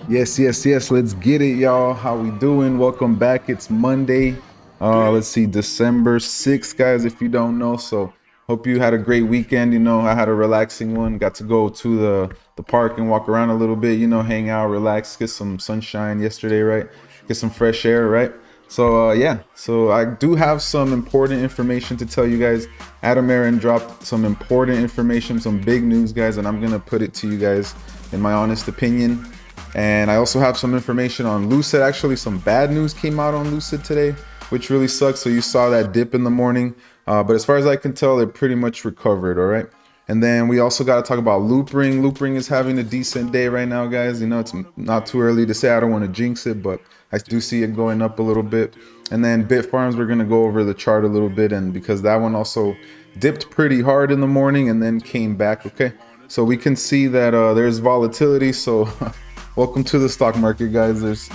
Yes. Let's get it, y'all. How we doing? Welcome back. It's Monday. Let's see, December 6th, guys, if you don't know. So hope you had a great weekend. I had a relaxing one. Got to go to the park and walk around a little bit, hang out, relax, get some sunshine yesterday, right? Get some fresh air, right? So yeah, so I do have some important information to tell you guys. Adam Aaron dropped some important information, some big news, guys, and I'm gonna put it to you guys in my honest opinion. And I also have some information on Lucid. Actually, some bad news came out on Lucid today, which really sucks. So you saw that dip in the morning. But as far as I can tell, they're pretty much recovered, all right? And then we also got to talk about Loopring. Loopring is having a decent day right now, guys. It's not too early to say. I don't want to jinx it, but I do see it going up a little bit. And then Bitfarms, we're going to go over the chart a little bit. And because that one also dipped pretty hard in the morning and then came back, okay? So we can see that there's volatility. So welcome to the stock market, guys. This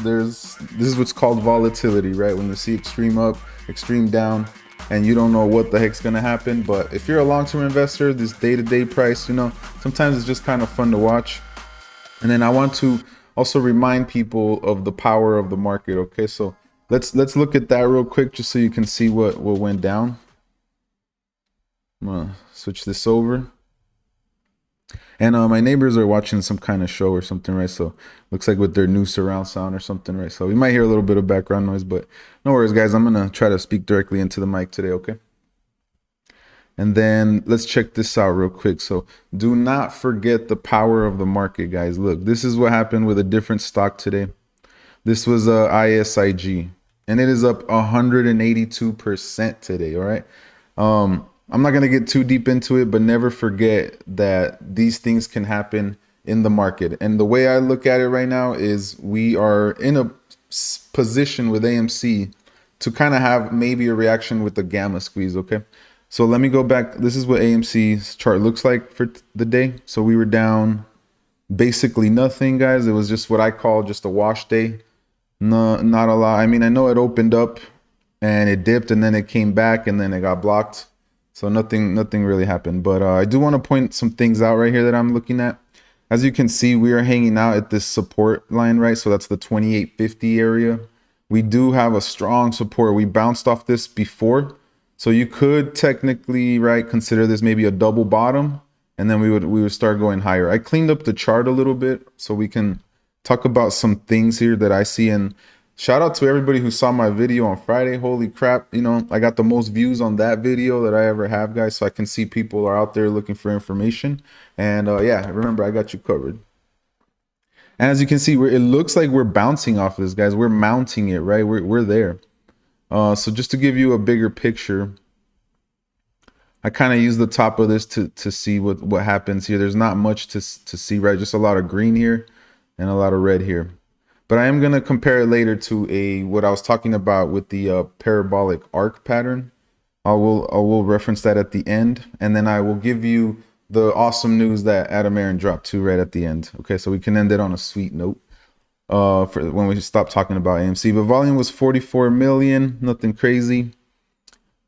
is what's called volatility, right? When you see extreme up, extreme down, and you don't know what the heck's gonna happen. But if you're a long-term investor, this day-to-day price, sometimes it's just kind of fun to watch. And then I want to also remind people of the power of the market. Okay, so let's look at that real quick, just so you can see what went down. I'm gonna switch this over. And my neighbors are watching some kind of show or something, right? So looks like with their new surround sound or something, right? So we might hear a little bit of background noise, but no worries, guys. I'm gonna try to speak directly into the mic today, okay? And then let's check this out real quick. So do not forget the power of the market, guys. Look, this is what happened with a different stock today. This was ISIG, and it is up 182% today, all right? I'm not going to get too deep into it, but never forget that these things can happen in the market. And the way I look at it right now is we are in a position with AMC to kind of have maybe a reaction with the gamma squeeze, okay? So let me go back. This is what AMC's chart looks like for the day. So we were down basically nothing, guys. It was just what I call just a wash day. No, not a lot. I mean, I know it opened up and it dipped and then it came back and then it got blocked. So nothing really happened. But I do want to point some things out right here that I'm looking at. As you can see, we are hanging out at this support line, right? So that's the 2850 area. We do have a strong support. We bounced off this before. So you could technically, right, consider this maybe a double bottom. And then we would start going higher. I cleaned up the chart a little bit so we can talk about some things here that I see. And shout out to everybody who saw my video on Friday. Holy crap. I got the most views on that video that I ever have, guys. So I can see people are out there looking for information. And yeah, remember, I got you covered. And as you can see, it looks like we're bouncing off this, guys. We're mounting it, right? We're there. So just to give you a bigger picture, I kind of use the top of this to see what happens here. There's not much to see, right? Just a lot of green here and a lot of red here. But I am going to compare it later to what I was talking about with the Parabolic Arc Pattern. I will reference that at the end. And then I will give you the awesome news that Adam Aaron dropped too right at the end. Okay, so we can end it on a sweet note for when we stop talking about AMC. But volume was 44 million, nothing crazy.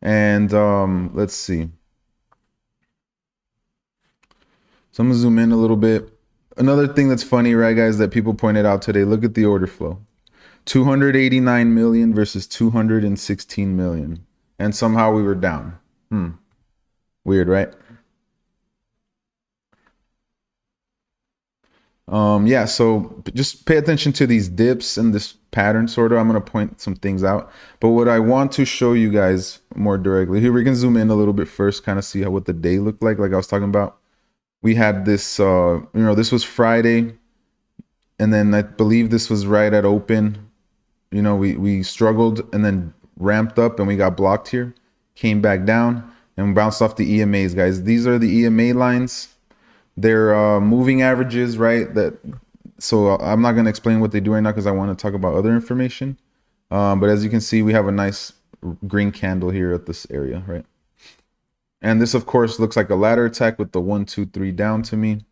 And let's see. So I'm going to zoom in a little bit. Another thing that's funny, right, guys, that people pointed out today, look at the order flow. 289 million versus 216 million. And somehow we were down. Weird, right? Yeah, so just pay attention to these dips and this pattern, sort of. I'm going to point some things out. But what I want to show you guys more directly, here we can zoom in a little bit first, kind of see what the day looked like I was talking about. We had this, this was Friday, and then I believe this was right at open. We struggled and then ramped up and we got blocked here, came back down and bounced off the EMAs, guys. These are the EMA lines. They're moving averages, right? So I'm not going to explain what they do right now because I want to talk about other information. But as you can see, we have a nice green candle here at this area, right? And this, of course, looks like a ladder attack with the 1, 2, 3 down to me.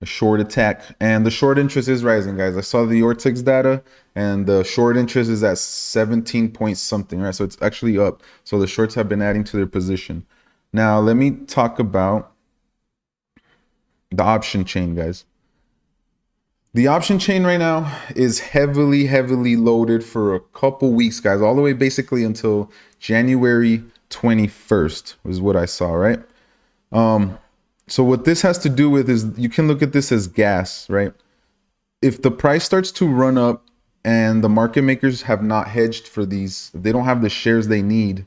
A short attack. And the short interest is rising, guys. I saw the Ortex data, and the short interest is at 17 point something, right? So it's actually up. So the shorts have been adding to their position. Now, let me talk about The option chain, guys. The option chain right now is heavily loaded for a couple weeks, guys, all the way basically until January 21st is what I saw, right? So what this has to do with is you can look at this as gas, right? If the price starts to run up and the market makers have not hedged for these, if they don't have the shares they need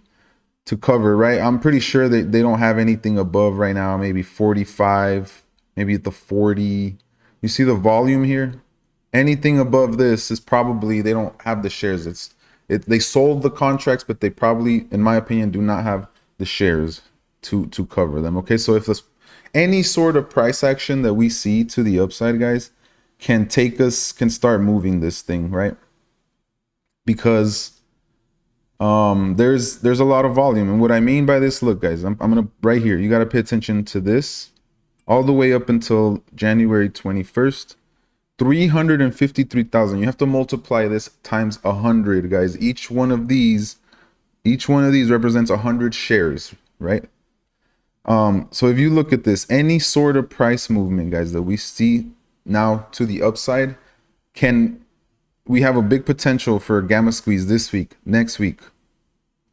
to cover, right? I'm pretty sure that they don't have anything above right now, maybe 45, maybe at the 40. You see the volume here? Anything above this is probably they don't have the shares. They sold the contracts, but they probably, in my opinion, do not have the shares to cover them. Okay, so if this any sort of price action that we see to the upside, guys, can start moving this thing, right? Because there's a lot of volume. And what I mean by this, look, guys, I'm gonna right here, you got to pay attention to this all the way up until January 21st. 353,000. You have to multiply this times 100, guys. Each one of these represents 100 shares, right? So if you look at this, any sort of price movement, guys, that we see now to the upside, we have a big potential for a gamma squeeze this week, next week,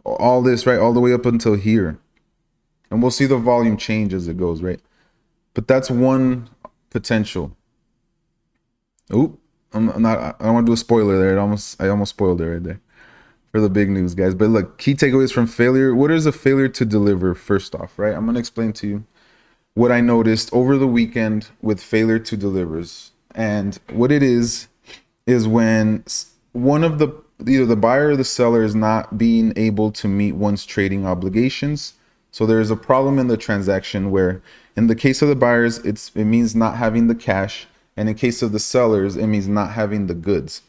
all this, right, all the way up until here, and we'll see the volume change as it goes, right? But that's one potential. Oop, I don't want to do a spoiler there. I almost spoiled it right there for the big news, guys. But look, key takeaways from failure. What is a failure to deliver? First off, right? I'm going to explain to you what I noticed over the weekend with failure to delivers. And what it is when one of either the buyer or the seller is not being able to meet one's trading obligations. So there's a problem in the transaction where in the case of the buyers, it means not having the cash. And in case of the sellers, it means not having the goods.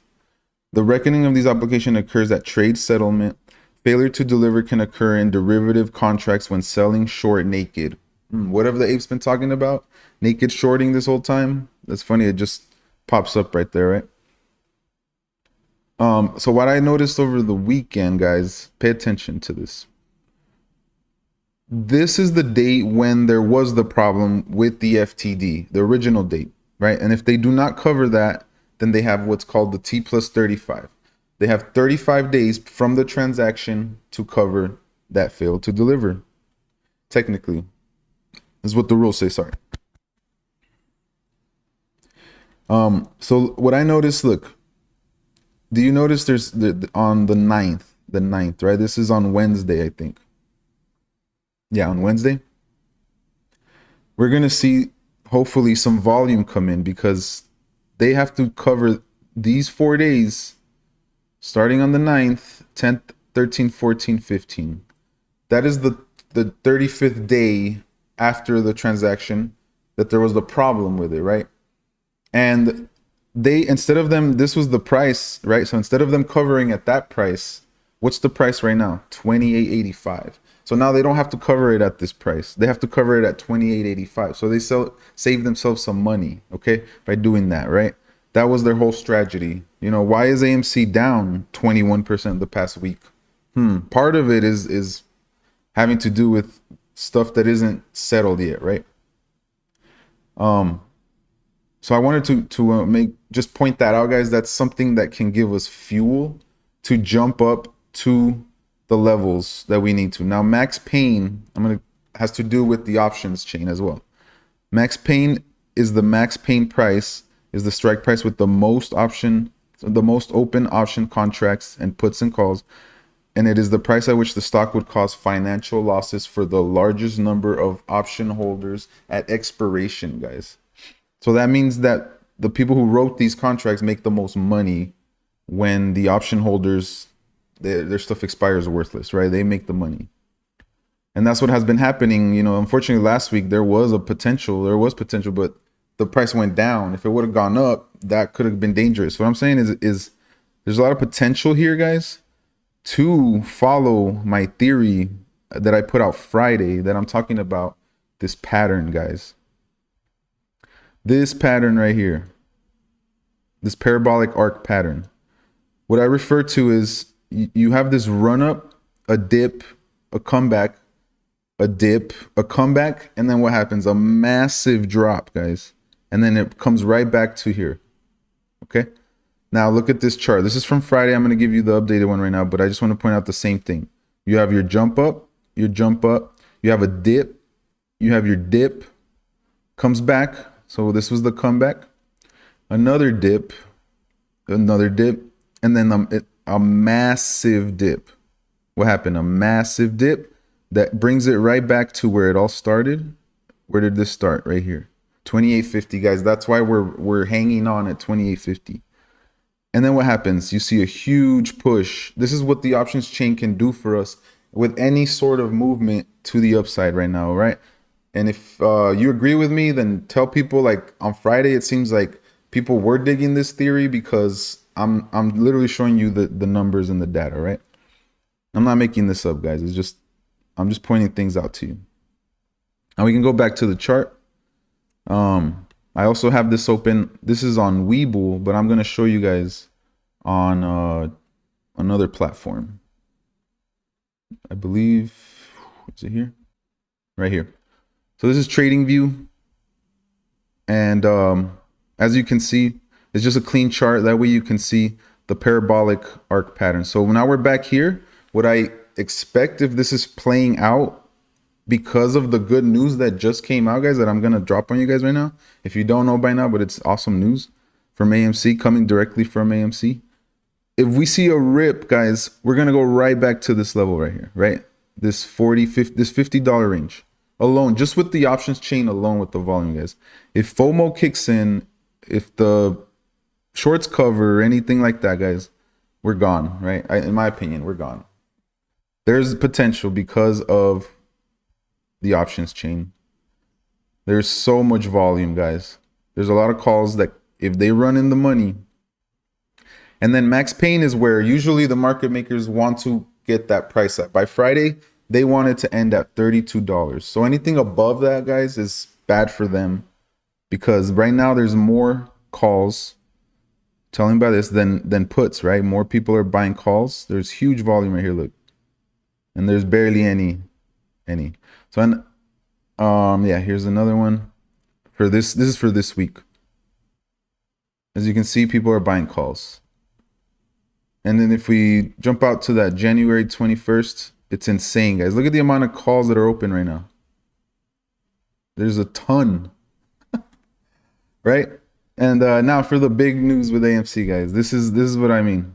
The reckoning of these obligations occurs at trade settlement. Failure to deliver can occur in derivative contracts when selling short naked. Whatever the ape's been talking about, naked shorting this whole time. That's funny. It just pops up right there, right? So what I noticed over the weekend, guys, pay attention to this. This is the date when there was the problem with the FTD, the original date. Right? And if they do not cover that, then they have what's called the T plus 35. They have 35 days from the transaction to cover that failed to deliver. Technically, is what the rules say, sorry. So what I noticed, look, do you notice there's on the 9th, right? This is on Wednesday, I think. Yeah, on Wednesday. We're going to see hopefully some volume come in because they have to cover these 4 days starting on the 9th, 10th, 13th, 14th, 15th. That is the 35th day after the transaction that there was the problem with it, right? And this was the price, right? So instead of them covering at that price, what's the price right now? $28.85. So now they don't have to cover it at this price. They have to cover it at $28.85. So they save themselves some money, okay, by doing that, right? That was their whole strategy. You know, why is AMC down 21% the past week? Part of it is having to do with stuff that isn't settled yet, right? So I wanted to just point that out, guys. That's something that can give us fuel to jump up to the levels that we need to. Now, max pain, has to do with the options chain as well. Max pain is the max pain price, is the strike price with the most open option contracts and puts and calls. And it is the price at which the stock would cause financial losses for the largest number of option holders at expiration, guys. So that means that the people who wrote these contracts make the most money when the option holders, their stuff expires worthless, right? They make the money. And that's what has been happening. You know, unfortunately, last week there was potential, but the price went down. If it would have gone up, that could have been dangerous. What I'm saying is there's a lot of potential here, guys, to follow my theory that I put out Friday, that I'm talking about this pattern, guys. This pattern right here, this parabolic arc pattern. What I refer to is you have this run up, a dip, a comeback, a dip, a comeback, and then what happens? A massive drop, guys. And then it comes right back to here. Okay. Now look at this chart. This is from Friday. I'm going to give you the updated one right now, but I just want to point out the same thing. You have your jump up, you have a dip, you have your dip, comes back. So this was the comeback. Another dip, and then a massive dip. What happened? A massive dip that brings it right back to where it all started. Where did this start? Right here. 2850, guys. That's why we're hanging on at 2850. And then what happens? You see a huge push. This is what the options chain can do for us with any sort of movement to the upside right now, right? And if you agree with me, then tell people. Like on Friday, it seems like people were digging this theory because I'm literally showing you the numbers and the data, right? I'm not making this up, guys. I'm just pointing things out to you. Now we can go back to the chart. I also have this open. This is on Webull, but I'm going to show you guys on another platform. I believe, is it here? Right here. So this is TradingView. And as you can see, it's just a clean chart. That way you can see the parabolic arc pattern. So now we're back here. What I expect if this is playing out because of the good news that just came out, guys, that I'm going to drop on you guys right now. If you don't know by now, but it's awesome news from AMC, coming directly from AMC. If we see a rip, guys, we're going to go right back to this level right here, right? This $50 range alone, just with the options chain alone with the volume, guys. If FOMO kicks in, if the shorts cover or anything like that, guys, we're gone, right? In my opinion, we're gone. There's potential because of the options chain. There's so much volume, guys. There's a lot of calls that if they run in the money, and then max pain is where usually the market makers want to get that price at. By Friday, they want it to end at $32. So anything above that, guys, is bad for them because right now there's more calls telling by this than puts, right? More people are buying calls. There's huge volume right here, look. And there's barely any. So yeah, here's another one for this. This is for this week. As you can see, people are buying calls. And then if we jump out to that January 21st, it's insane, guys. Look at the amount of calls that are open right now. There's a ton, right? And now for the big news with AMC, guys. This is what I mean.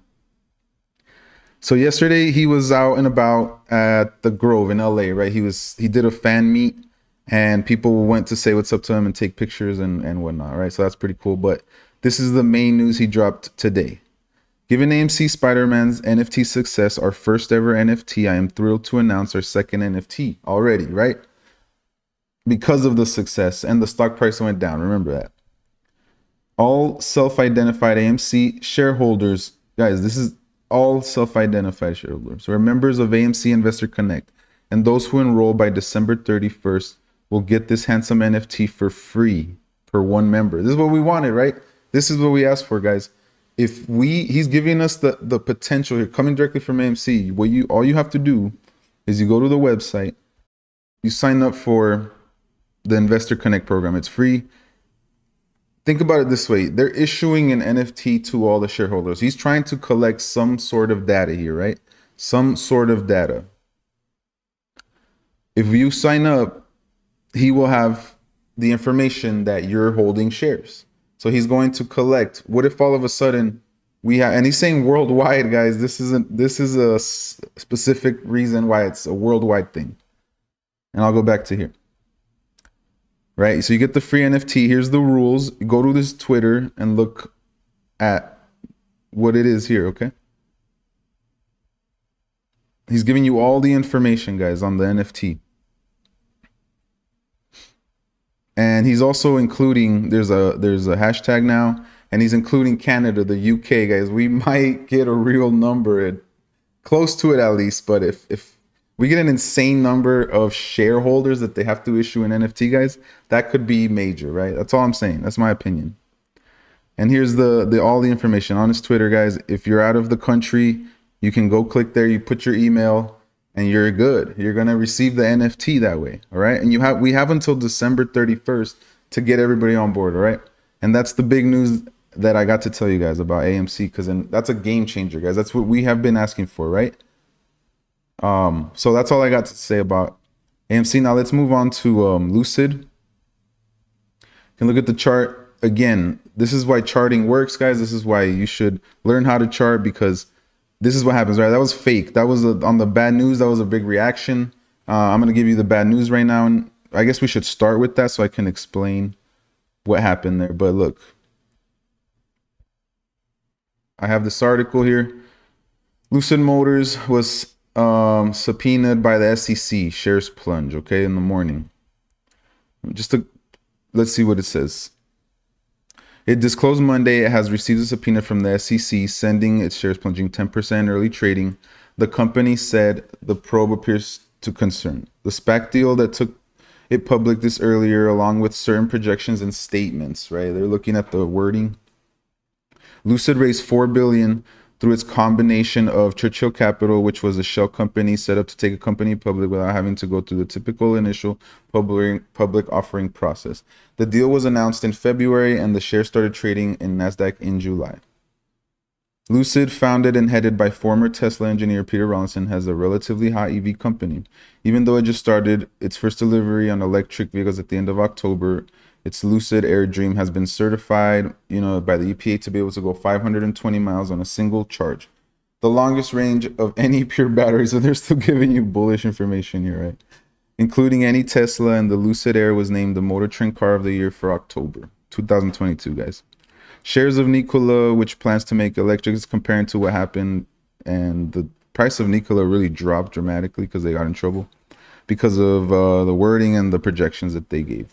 So yesterday he was out and about at the Grove in LA, right? He did a fan meet and people went to say what's up to him and take pictures and whatnot, right? So that's pretty cool. But this is the main news he dropped today. Given AMC Spider-Man's NFT success, our first ever NFT, I am thrilled to announce our second NFT already, right? Because of the success and the stock price went down. Remember that. All self-identified AMC shareholders, guys, this is all self-identified shareholders. So members of AMC Investor Connect and those who enroll by December 31st will get this handsome NFT for free per one member. This is what we wanted, right? This is what we asked for, guys. If he's giving us the potential here, coming directly from AMC, all you have to do is you go to the website, you sign up for the Investor Connect program. It's free. Think about it this way. They're issuing an NFT to all the shareholders. He's trying to collect some sort of data here, right? Some sort of data. If you sign up, he will have the information that you're holding shares. So he's going to collect. What if all of a sudden we have, and he's saying worldwide, guys, this is a specific reason why it's a worldwide thing. And I'll go back to here. Right, so you get the free NFT. Here's the rules. Go to this Twitter and look at what it is here, okay? He's giving you all the information, guys, on the NFT. And he's also including, there's a hashtag now, and he's including Canada, the UK, guys. We might get a real number, close to it at least, but if we get an insane number of shareholders that they have to issue an NFT, guys, that could be major, right? That's all I'm saying. That's my opinion. And here's all the information on his Twitter, guys. If you're out of the country, you can go click there. You put your email. and you're good. You're gonna receive the NFT that way, all right? And we have until December 31st to get everybody on board, all right? And that's the big news that I got to tell you guys about AMC, because that's a game changer, guys. That's what we have been asking for, right? So that's all I got to say about AMC. Now let's move on to Lucid. You can look at the chart again. This is why charting works, guys. This is why you should learn how to chart, because this is what happens, right? That was fake. That was on the bad news. That was a big reaction. I'm going to give you the bad news right now. And I guess we should start with that so I can explain what happened there. But look, I have this article here. Lucid Motors was subpoenaed by the SEC. Shares plunge, okay, in the morning. Let's see what it says. It disclosed Monday it has received a subpoena from the SEC, sending its shares plunging 10% early trading. The company said the probe appears to concern the SPAC deal that took it public this earlier, along with certain projections and statements, right? They're looking at the wording. Lucid raised $4 billion through its combination of Churchill Capital, which was a shell company set up to take a company public without having to go through the typical initial public offering process. The deal was announced in February, and the shares started trading in NASDAQ in July. Lucid, founded and headed by former Tesla engineer Peter Rawlinson, has a relatively hot EV company. Even though it just started its first delivery on electric vehicles at the end of October, its Lucid Air Dream has been certified, by the EPA to be able to go 520 miles on a single charge. The longest range of any pure battery, so they're still giving you bullish information here, right? Including any Tesla, and the Lucid Air was named the Motor Trend Car of the Year for October 2022, guys. Shares of Nikola, which plans to make electrics, comparing to what happened, and the price of Nikola really dropped dramatically because they got in trouble because of the wording and the projections that they gave.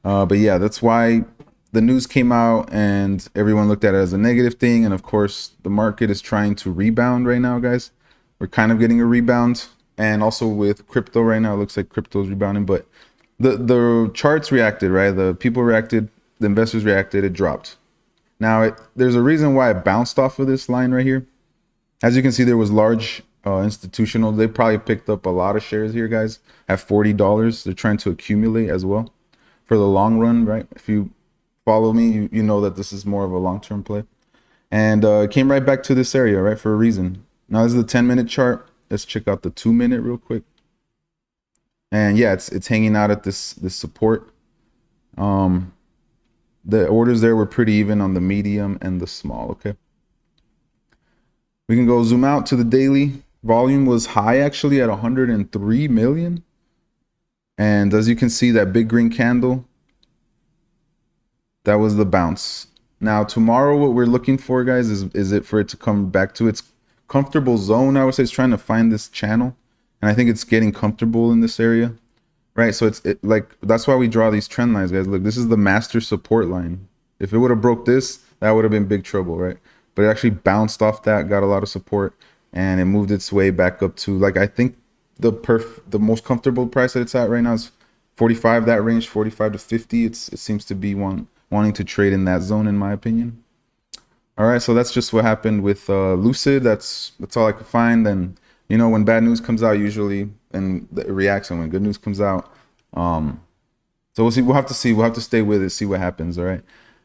But yeah, that's why the news came out and everyone looked at it as a negative thing. And of course, the market is trying to rebound right now, guys. We're kind of getting a rebound. And also with crypto right now, it looks like crypto is rebounding. But the charts reacted, right? The people reacted, the investors reacted, it dropped. Now, there's a reason why it bounced off of this line right here. As you can see, there was large institutional. They probably picked up a lot of shares here, guys, at $40. They're trying to accumulate as well for the long run, right? If you follow me, you know that this is more of a long-term play. And it came right back to this area, right, for a reason. Now, this is the 10-minute chart. Let's check out the 2-minute real quick. And yeah, it's hanging out at this support. The orders there were pretty even on the medium and the small, okay? We can go zoom out to the daily. Volume was high actually at 103 million. And as you can see, that big green candle, that was the bounce. Now tomorrow, what we're looking for, guys, is it for it to come back to its comfortable zone. I would say it's trying to find this channel, and I think it's getting comfortable in this area, right? So it's like, that's why we draw these trend lines, guys. Look, this is the master support line. If it would have broke this, that would have been big trouble, right? But it actually bounced off that, got a lot of support, and it moved its way back up to, like, I think the most comfortable price that it's at right now is 45, that range, 45 to 50. It seems to be wanting to trade in that zone, in my opinion. All right, so that's just what happened with Lucid. That's all I could find. And when bad news comes out, usually, and it reacts, and when good news comes out, so we'll see. We'll have to see. We'll have to stay with it, see what happens. All right.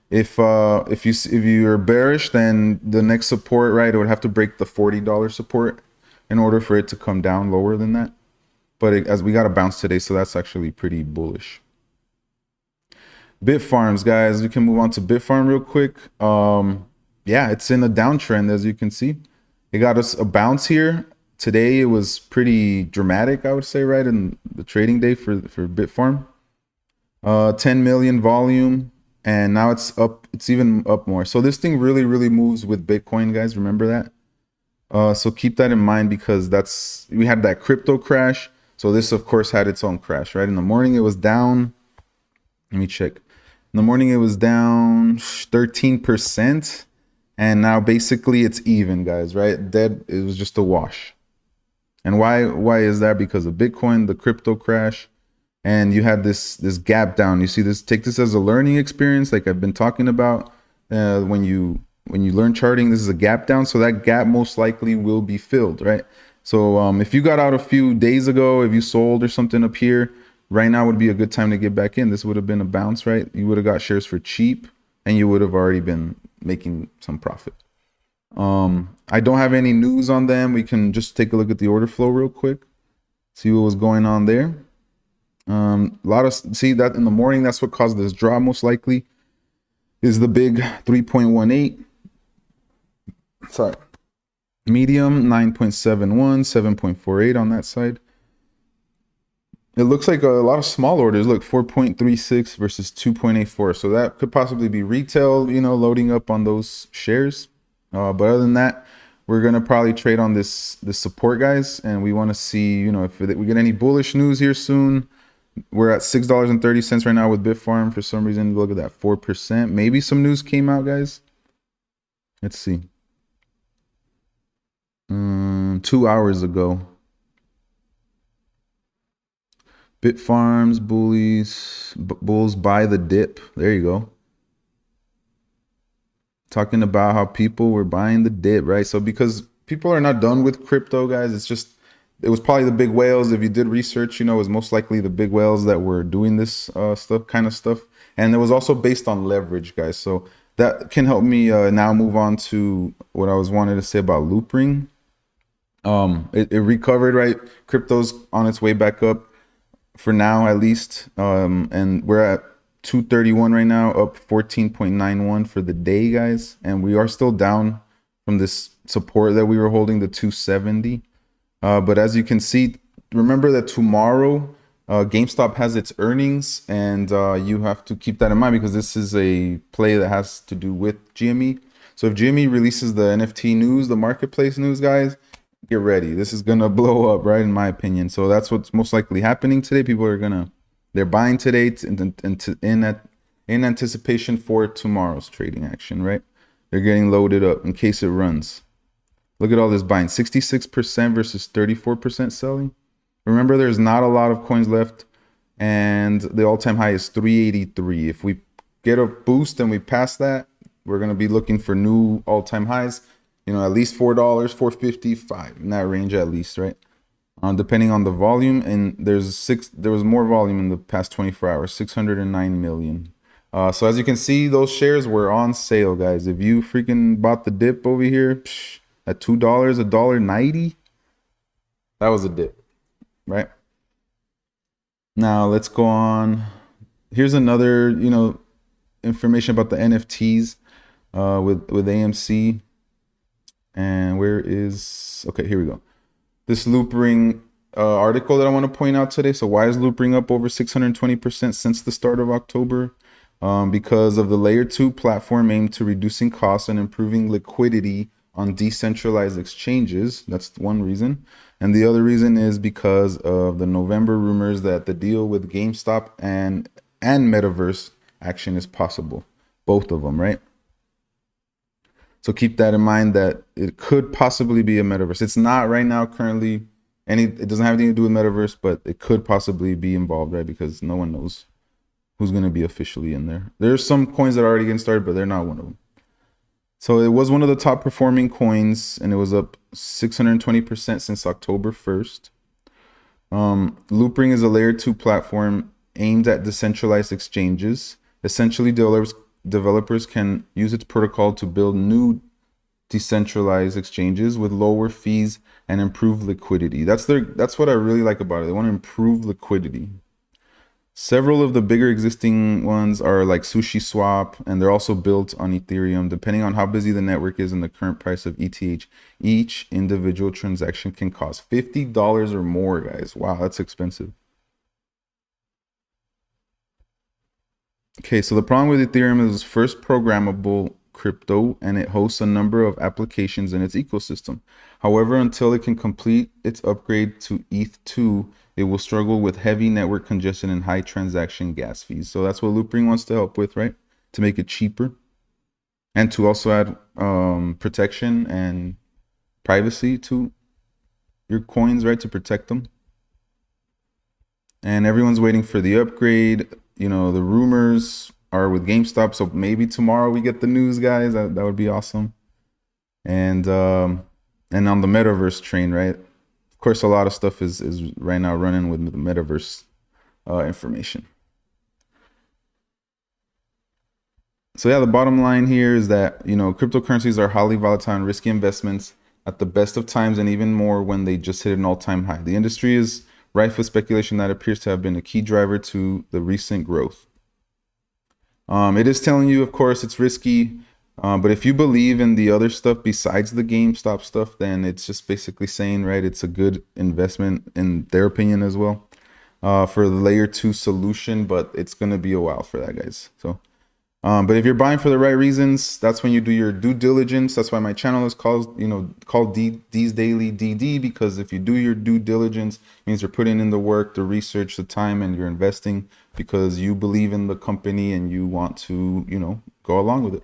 If you're bearish, then the next support, right, it would have to break the $40 support in order for it to come down lower than that. But as we got a bounce today, so that's actually pretty bullish. Bitfarms, guys, we can move on to Bitfarm real quick. Yeah, it's in a downtrend, as you can see. It got us a bounce here. Today it was pretty dramatic, I would say, right, in the trading day for Bitfarm. 10 million volume, and now it's up. It's even up more. So this thing really, really moves with Bitcoin, guys. Remember that. So keep that in mind, because we had that crypto crash. So this, of course, had its own crash, right? In the morning, it was down. Let me check. In the morning, it was down 13%. And now basically it's even, guys, right? Dead. It was just a wash. And why is that? Because of Bitcoin, the crypto crash, and you had this gap down. You see this, take this as a learning experience, like I've been talking about. When you when you learn charting, this is a gap down, so that gap most likely will be filled, right? So if you got out a few days ago, if you sold or something up here, right now would be a good time to get back in. This would have been a bounce, right? You would have got shares for cheap and you would have already been making some profit. I don't have any news on them. We can just take a look at the order flow real quick, see what was going on there. See that in the morning, that's what caused this drop most likely, is the big 3.18. Sorry. Medium 9.71, 7.48 on that side. It looks like a lot of small orders. Look, 4.36 versus 2.84. So that could possibly be retail, loading up on those shares. But other than that, we're going to probably trade on this support, guys. And we want to see, if we get any bullish news here soon. We're at $6.30 right now with Bitfarm. For some reason, look at that, 4%. Maybe some news came out, guys. Let's see. 2 hours ago. Bitfarms, bulls buy the dip. There you go. Talking about how people were buying the dip, right? So because people are not done with crypto, guys, it was probably the big whales. If you did research, it was most likely the big whales that were doing this kind of stuff. And it was also based on leverage, guys. So that can help me now move on to what I was wanting to say about Loopring. It recovered, right? Crypto's on its way back up for now, at least. And we're at 231 right now, up 14.91 for the day, guys. And we are still down from this support that we were holding, the 270. But as you can see, remember that tomorrow GameStop has its earnings, and you have to keep that in mind because this is a play that has to do with GME. So if GME releases the NFT news, the marketplace news, guys, get ready. This is gonna blow up, right? In my opinion. So that's what's most likely happening today. People are they're buying today in anticipation for tomorrow's trading action, right? They're getting loaded up in case it runs. Look at all this buying, 66% versus 34% selling. Remember, there's not a lot of coins left, and the all-time high is 383. If we get a boost and we pass that, we're gonna be looking for new all-time highs. At least $4, $4.50, $5 in that range at least, right? Depending on the volume, and there was more volume in the past 24 hours, 609 million. So as you can see, those shares were on sale, guys. If you freaking bought the dip over here at $2, $1.90, that was a dip, right? Now let's go on. Here's another, information about the NFTs with AMC. And okay, here we go. This Loopring article that I want to point out today. So why is Loopring up over 620% since the start of October? Because of the layer 2 platform aimed to reducing costs and improving liquidity on decentralized exchanges. That's one reason. And the other reason is because of the November rumors that the deal with GameStop and Metaverse action is possible. Both of them, right? So keep that in mind that it could possibly be a metaverse. It's not right now currently. It doesn't have anything to do with metaverse, but it could possibly be involved, right? Because no one knows who's going to be officially in there. There's some coins that are already getting started, but they're not one of them. So it was one of the top performing coins, and it was up 620% since October 1st. Loopring is a layer 2 platform aimed at decentralized exchanges. Essentially, developers can use its protocol to build new decentralized exchanges with lower fees and improve liquidity. That's what I really like about it. They want to improve liquidity. Several of the bigger existing ones are like Sushi Swap, and they're also built on Ethereum. Depending on how busy the network is and the current price of ETH, each individual transaction can cost $50 or more, guys. Wow, that's expensive. Okay, so the problem with Ethereum is first programmable crypto, and it hosts a number of applications in its ecosystem. However, until it can complete its upgrade to ETH2, it will struggle with heavy network congestion and high transaction gas fees. So that's what Loopring wants to help with, right? To make it cheaper and to also add protection and privacy to your coins, right? To protect them. And everyone's waiting for the upgrade. The rumors or with GameStop. So maybe tomorrow we get the news, guys. That would be awesome. And on the metaverse train, right? Of course, a lot of stuff is right now running with the metaverse information. So yeah, the bottom line here is that, you know, cryptocurrencies are highly volatile and risky investments at the best of times, and even more when they just hit an all-time high. The industry is rife with speculation that appears to have been a key driver to the recent growth. It is telling you, of course, it's risky, but if you believe in the other stuff besides the GameStop stuff, then it's just basically saying, right, it's a good investment in their opinion as well, for the layer 2 solution, but it's going to be a while for that, guys. So but if you're buying for the right reasons, that's when you do your due diligence. That's why my channel is called D's Daily DD, because if you do your due diligence, it means you're putting in the work, the research, the time, and you're investing because you believe in the company and you want to, you know, go along with it.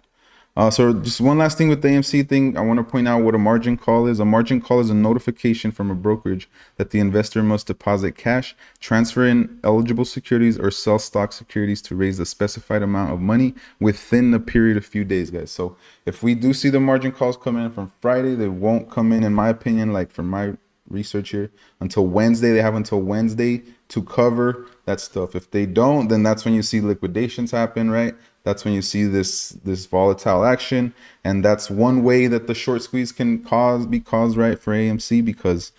So just one last thing with the AMC thing, I want to point out what a margin call is. A margin call is a notification from a brokerage that the investor must deposit cash, transfer in eligible securities, or sell stock securities to raise a specified amount of money within a period of few days, guys. So if we do see the margin calls come in from Friday, they won't come in my opinion, like from my research here, until Wednesday. They have until Wednesday to cover that stuff. If they don't, then that's when you see liquidations happen, right? That's when you see this volatile action, and that's one way that the short squeeze can be caused, right, for AMC, because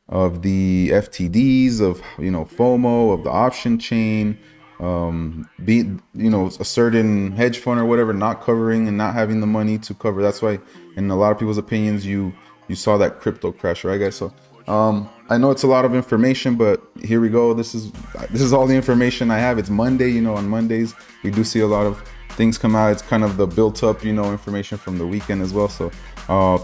of the FTDs, of, you know, FOMO, of the option chain, a certain hedge fund or whatever not covering and not having the money to cover. That's why in a lot of people's opinions you saw that crypto crash, right, guys? So I know it's a lot of information, but here we go. This is all the information I have. It's Monday, you know, on Mondays we do see a lot of things come out. It's kind of the built up, you know, information from the weekend as well. So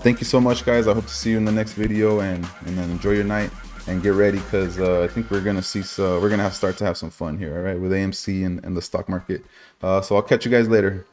thank you so much, guys. I hope to see you in the next video, and then enjoy your night and get ready, because I think we're gonna start to have some fun here, all right, with AMC and the stock market. So I'll catch you guys later.